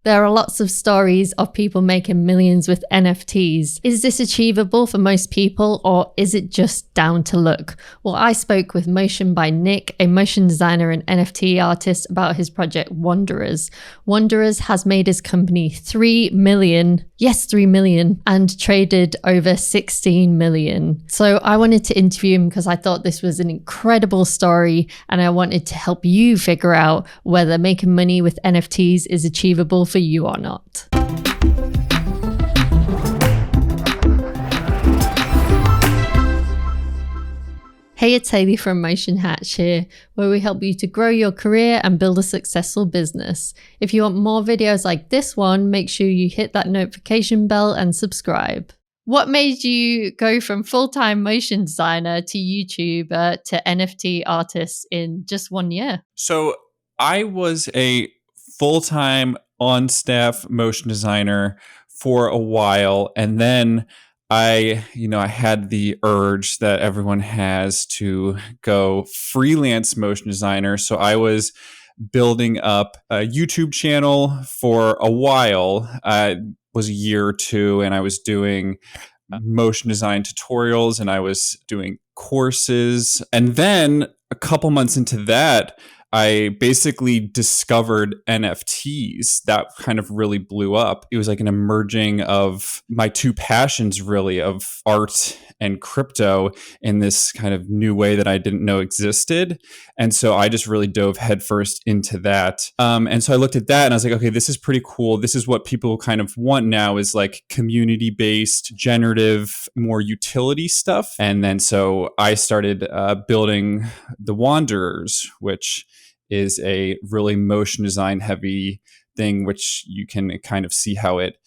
There are lots of stories of people making millions with NFTs. Is this achievable for most people, or is it just down to luck? Well, I spoke with Motion by Nick, a motion designer and NFT artist, about his project Wanderers. Wanderers has made his company 3 million, yes, 3 million, and traded over 16 million. So I wanted to interview him because I thought this was an incredible story, and I wanted to help you figure out whether making money with NFTs is achievable for you or not. Hey, it's Hayley from Motion Hatch here, where we help you to grow your career and build a successful business. If you want more videos like this one, make sure you hit that notification bell and subscribe. What made you go from full-time motion designer to YouTuber to NFT artist in just 1 year? So I was a full-time on-staff motion designer for a while, and then I had the urge that everyone has to go freelance motion designer. So I was building up a YouTube channel for a while. It was a year or two, and I was doing motion design tutorials, and I was doing courses. And then a couple months into that, I basically discovered NFTs. That kind of really blew up. It was like an emerging of my two passions, really, of art and crypto in this kind of new way that I didn't know existed. And so I just really dove headfirst into that. And so I looked at that and I was like, okay, this is pretty cool. This is what people kind of want now, is like community-based, generative, more utility stuff. And then so I started building the Wanderers, which is a really motion design heavy thing, which you can kind of see how it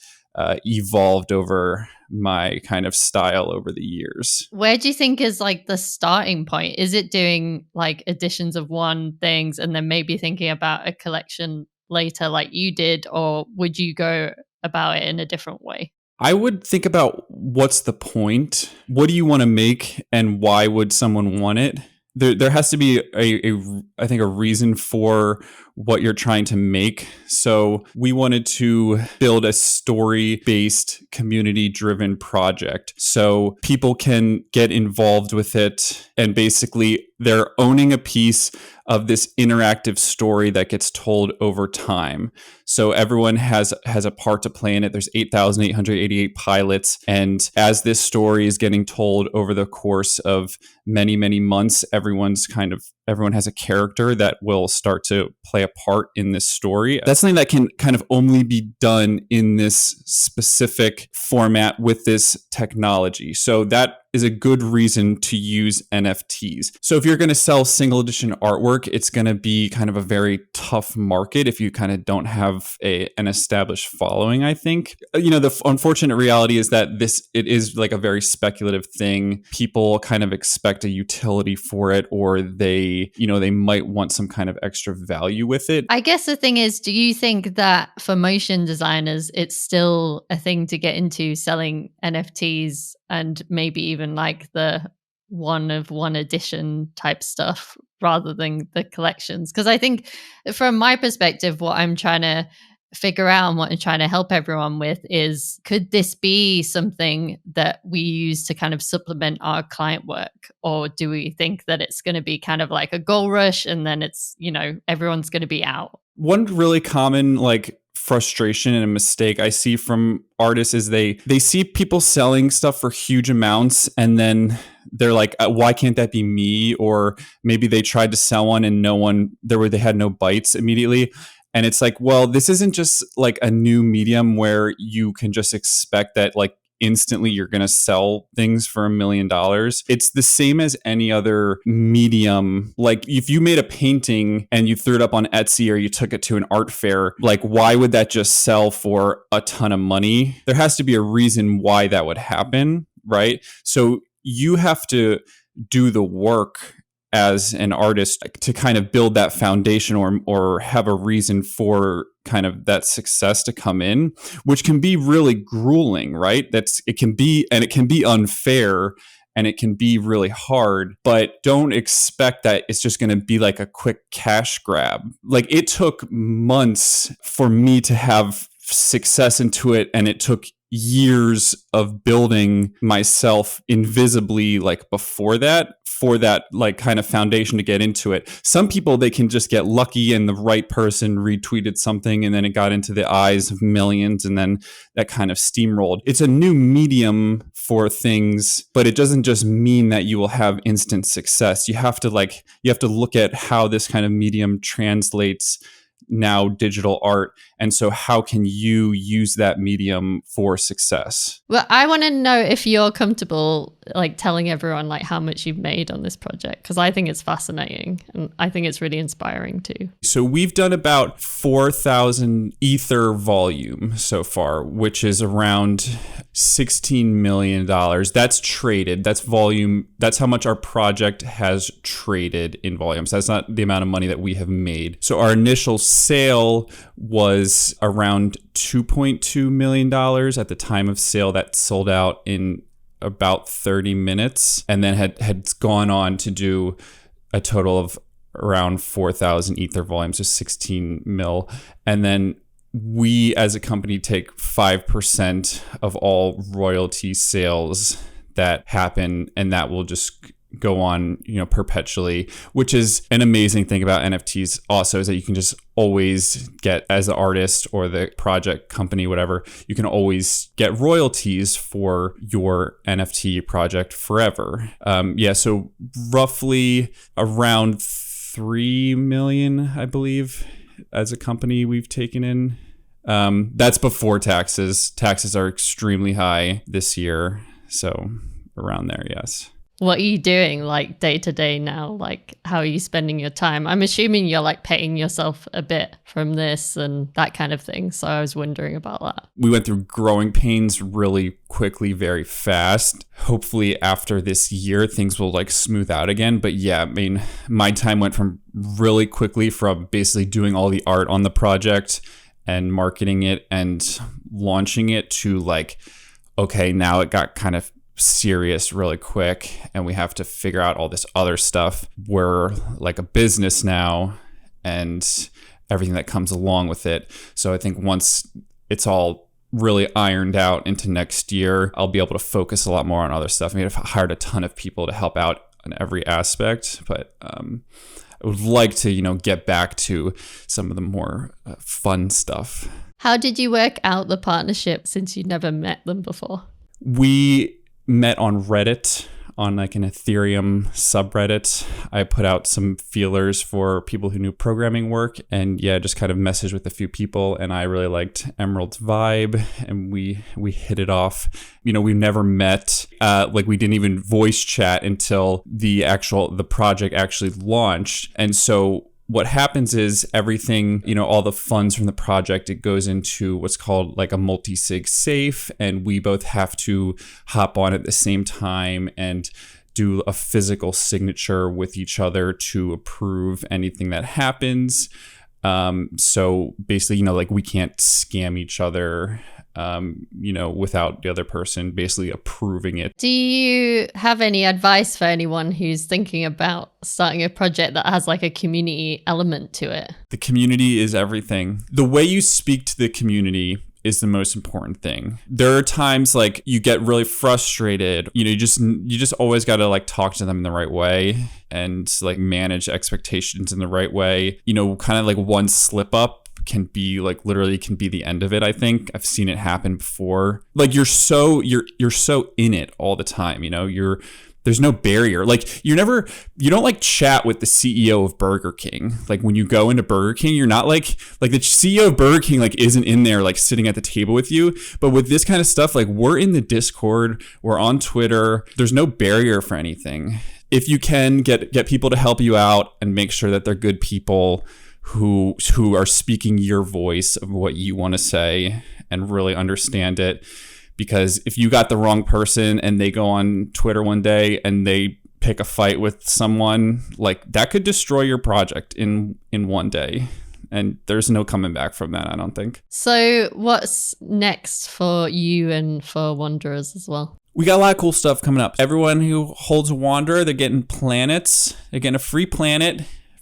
evolved over my kind of style over the years. Where do you think is like the starting point? Is it doing like editions of one things and then maybe thinking about a collection later like you did, or would you go about it in a different way? I would think about what's the point? What do you want to make, and why would someone want it? There has to be I think a reason for what you're trying to make. So we wanted to build a story-based, community-driven project so people can get involved with it, and basically they're owning a piece of this interactive story that gets told over time. So everyone has a part to play in it. There's 8,888 pilots. And as this story is getting told over the course of many, many months, everyone has a character that will start to play a part in this story. That's something that can kind of only be done in this specific format with this technology. So that is a good reason to use NFTs. So if you're going to sell single edition artwork, it's going to be kind of a very tough market if you kind of don't have an established following, I think. The unfortunate reality is that it is like a very speculative thing. People kind of expect a utility for it, or they might want some kind of extra value with it. I guess the thing is, do you think that for motion designers, it's still a thing to get into selling NFTs and maybe even like the one of one edition type stuff rather than the collections? Because I think from my perspective, what I'm trying to figure out and what I'm trying to help everyone with is, could this be something that we use to kind of supplement our client work? Or do we think that it's going to be kind of like a gold rush and then it's, everyone's going to be out? One really common frustration and a mistake I see from artists is they see people selling stuff for huge amounts, and then they're like, why can't that be me? Or maybe they tried to sell one and they had no bites immediately. And it's like, well, this isn't just like a new medium where you can just expect that like instantly you're going to sell things for $1 million. It's the same as any other medium. Like if you made a painting and you threw it up on Etsy or you took it to an art fair, like why would that just sell for a ton of money? There has to be a reason why that would happen, right? So you have to do the work as an artist to kind of build that foundation or have a reason for kind of that success to come in, which can be really grueling, right? It can be unfair and it can be really hard, but don't expect that it's just going to be like a quick cash grab. Like it took months for me to have success into it, and it took years of building myself invisibly like before that, for that like kind of foundation to get into it. Some people, they can just get lucky and the right person retweeted something and then it got into the eyes of millions and then that kind of steamrolled. It's a new medium for things, but it doesn't just mean that you will have instant success. You have to look at how this kind of medium translates now digital art, and so how can you use that medium for success? Well, I want to know if you're comfortable like telling everyone like how much you've made on this project, because I think it's fascinating and I think it's really inspiring too. So we've done about 4,000 ether volume so far, which is around $16 million. That's traded. That's volume. That's how much our project has traded in volume. So that's not the amount of money that we have made. So our initial sale was around $2.2 million at the time of sale. That sold out in about 30 minutes and then had gone on to do a total of around 4,000 ether volumes, so 16 mil. And then we as a company take 5% of all royalty sales that happen, and that will just go on, perpetually, which is an amazing thing about NFTs also, is that you can just always get, as the artist or the project company, whatever, you can always get royalties for your NFT project forever. So roughly around 3 million, I believe, as a company we've taken in. That's before taxes. Taxes are extremely high this year. So around there, yes. What are you doing like day to day now? Like, how are you spending your time? I'm assuming you're like paying yourself a bit from this and that kind of thing. So I was wondering about that. We went through growing pains really quickly, very fast. Hopefully after this year, things will like smooth out again. But yeah, I mean, my time went from really quickly from basically doing all the art on the project and marketing it and launching it to like, okay, now it got kind of serious really quick and we have to figure out all this other stuff. We're like a business now and everything that comes along with it. So I think once it's all really ironed out into next year, I'll be able to focus a lot more on other stuff. I mean, I've hired a ton of people to help out on every aspect, but I would like to, get back to some of the more fun stuff. How did you work out the partnership since you'd never met them before? We met on Reddit, on like an Ethereum subreddit. I put out some feelers for people who knew programming work and just kind of messaged with a few people, and I really liked Emerald's vibe and we hit it off. We never met, we didn't even voice chat until the project actually launched. And so what happens is everything, all the funds from the project, it goes into what's called like a multi-sig safe. And we both have to hop on at the same time and do a physical signature with each other to approve anything that happens. So basically, we can't scam each other, without the other person basically approving it. Do you have any advice for anyone who's thinking about starting a project that has like a community element to it? The community is everything. The way you speak to the community is the most important thing. There are times like you get really frustrated, you just always got to like talk to them in the right way and like manage expectations in the right way. Kind of like one slip up can be like literally can be the end of it. I think I've seen it happen before. Like you're so in it all the time, there's no barrier. Like you don't like chat with the CEO of Burger King. Like when you go into Burger King, you're not like the CEO of Burger King like isn't in there like sitting at the table with you. But with this kind of stuff, like we're in the Discord, we're on Twitter. There's no barrier for anything. If you can get people to help you out and make sure that they're good people who are speaking your voice of what you want to say and really understand it. Because if you got the wrong person and they go on Twitter one day and they pick a fight with someone, like that could destroy your project in one day. And there's no coming back from that, I don't think. So what's next for you and for Wanderers as well? We got a lot of cool stuff coming up. Everyone who holds a Wanderer, they're getting planets. They're getting a free planet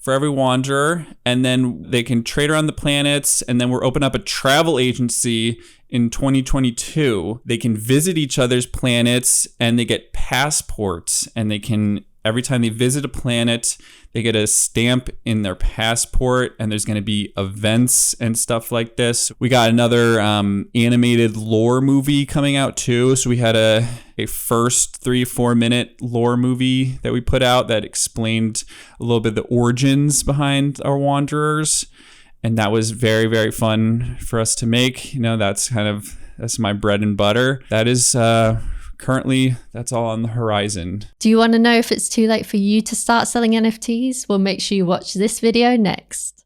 for every wanderer, and then they can trade around the planets, and then we're opening up a travel agency in 2022. They can visit each other's planets, and they get passports, and they can, every time they visit a planet, they get a stamp in their passport, and there's going to be events and stuff like this. We got another animated lore movie coming out too. So we had a first 3-4 minute lore movie that we put out that explained a little bit of the origins behind our wanderers. And that was very, very fun for us to make. You know, that's my bread and butter. That is currently, that's all on the horizon. Do you want to know if it's too late for you to start selling NFTs? Well, make sure you watch this video next.